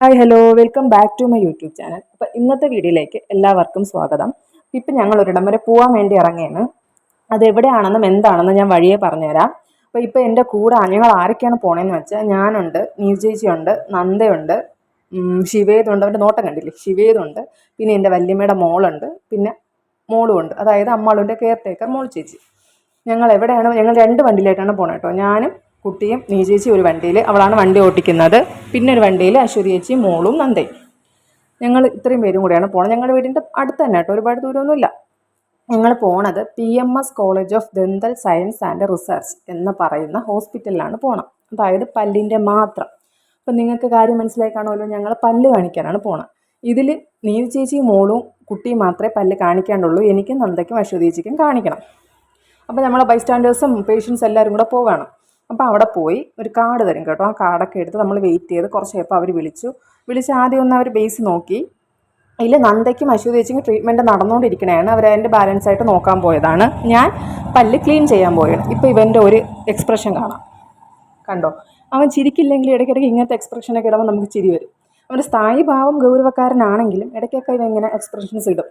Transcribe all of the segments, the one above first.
Hi hello welcome back to my YouTube channel. അപ്പോൾ ഇന്നത്തെ വീഡിയോയിലേക്ക് എല്ലാവർക്കും സ്വാഗതം. ഇപ്പം ഞങ്ങൾ ഒരിടം വരെ പോകാൻ വേണ്ടി ഇറങ്ങിയാണ്. അത് എവിടെയാണെന്നും എന്താണെന്നും ഞാൻ വഴിയെ പറഞ്ഞുതരാം. അപ്പോൾ ഇപ്പോൾ എൻ്റെ കൂടെ ഞങ്ങൾ ആരൊക്കെയാണ് പോണതെന്ന് വെച്ചാൽ ഞാനുണ്ട്, നീതു ചേച്ചിയുണ്ട്, നന്ദയുണ്ട്, ശിവേതുണ്ട്. അവൻ്റെ നോട്ടം കണ്ടില്ലേ, ശിവേതുണ്ട്. പിന്നെ എൻ്റെ വല്യമ്മയുടെ മോളുണ്ട്, പിന്നെ മോളും ഉണ്ട്, അതായത് അമ്മാളുടെ കെയർ ടേക്കർ മോൾ ചേച്ചി. ഞങ്ങൾ രണ്ട് വണ്ടിയിലായിട്ടാണ് പോണത് കേട്ടോ. ഞാനും കുട്ടിയും നീ ചേച്ചി ഒരു വണ്ടിയിൽ, അവളാണ് വണ്ടി ഓട്ടിക്കുന്നത്. പിന്നെ ഒരു വണ്ടിയിൽ അശ്വതി ചേച്ചി, മോളും നന്ദയും. ഞങ്ങൾ ഇത്രയും പേരും കൂടെയാണ് പോണത്. ഞങ്ങളുടെ വീടിൻ്റെ അടുത്ത് തന്നെ കേട്ടോ, ഒരുപാട് ദൂരമൊന്നുമില്ല. ഞങ്ങൾ പോണത് PMS college of dental science and research എന്ന് പറയുന്ന ഹോസ്പിറ്റലിലാണ് പോകണം. അതായത് പല്ലിൻ്റെ മാത്രം. അപ്പം നിങ്ങൾക്ക് കാര്യം മനസ്സിലായി കാണുമല്ലോ, ഞങ്ങൾ പല്ല് കാണിക്കാനാണ് പോണത്. ഇതിൽ നീതു ചേച്ചിയും മോളും കുട്ടിയും മാത്രമേ പല്ല് കാണിക്കാണ്ടുള്ളൂ. എനിക്കും നന്ദയ്ക്കും അശ്വതി ചേച്ചിക്കും കാണിക്കണം. അപ്പോൾ നമ്മൾ ബൈസ്റ്റാൻഡേഴ്സും പേഷ്യൻസ് എല്ലാവരും കൂടെ പോവുകയാണ്. അപ്പോൾ അവിടെ പോയി ഒരു കാർഡ് തരും കേട്ടോ. ആ കാർഡൊക്കെ എടുത്ത് നമ്മൾ വെയിറ്റ് ചെയ്ത് കുറച്ച് കഴിയുമ്പോൾ അവർ വിളിച്ച് ആദ്യം ഒന്ന് അവർ ബേസ് നോക്കി. അതിൽ നന്ദയ്ക്കും അശ്വതി ചേച്ചിക്കും ട്രീറ്റ്മെൻറ്റ് നടന്നുകൊണ്ടിരിക്കണതാണ്. അവരതിൻ്റെ ബാലൻസ് ആയിട്ട് നോക്കാൻ പോയതാണ്. ഞാൻ പല്ല് ക്ലീൻ ചെയ്യാൻ പോയത്. ഇപ്പോൾ ഇവൻ്റെ ഒരു എക്സ്പ്രഷൻ കാണാം, കണ്ടോ? അവൻ ചിരിക്കില്ലെങ്കിൽ ഇടയ്ക്കിടയ്ക്ക് ഇങ്ങനത്തെ എക്സ്പ്രഷനൊക്കെ ഇടുമ്പോൾ നമുക്ക് ചിരി വരും. അവൻ്റെ സ്ഥായി ഭാവം ഗൗരവക്കാരനാണെങ്കിലും ഇടയ്ക്കൊക്കെ ഇവ ഇങ്ങനെ എക്സ്പ്രഷൻസ് ഇടും.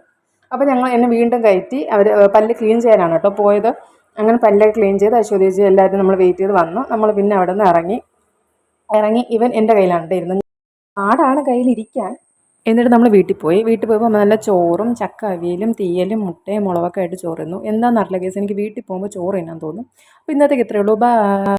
അപ്പോൾ എന്നെ വീണ്ടും കയറ്റി അവർ പല്ല് ക്ലീൻ ചെയ്യാനാണ് കേട്ടോ പോയത്. അങ്ങനെ പല്ല് ക്ലീൻ ചെയ്ത് അശ്വതി ചേച്ചി എല്ലാവരും നമ്മൾ വെയിറ്റ് ചെയ്ത് വന്നു. നമ്മൾ പിന്നെ അവിടെ നിന്ന് ഇറങ്ങി ഇവൻ എൻ്റെ കയ്യിലാണ് ഇരുന്നത്. ആടാണ് കയ്യിലിരിക്കാൻ. എന്നിട്ട് നമ്മൾ വീട്ടിൽ പോയപ്പോൾ നല്ല ചോറും ചക്ക അവിയലും തീയലും മുട്ടയും മുളകൊക്കെ ആയിട്ട് ചോറ് തിന്നു. എന്താണെന്നറിയില്ല കേസ്, എനിക്ക് വീട്ടിൽ പോകുമ്പോൾ ചോറ് തിന്നാൻ തോന്നും. അപ്പോൾ ഇന്നത്തേക്ക് ഇത്രയേ ഉള്ളൂ. ബൈ.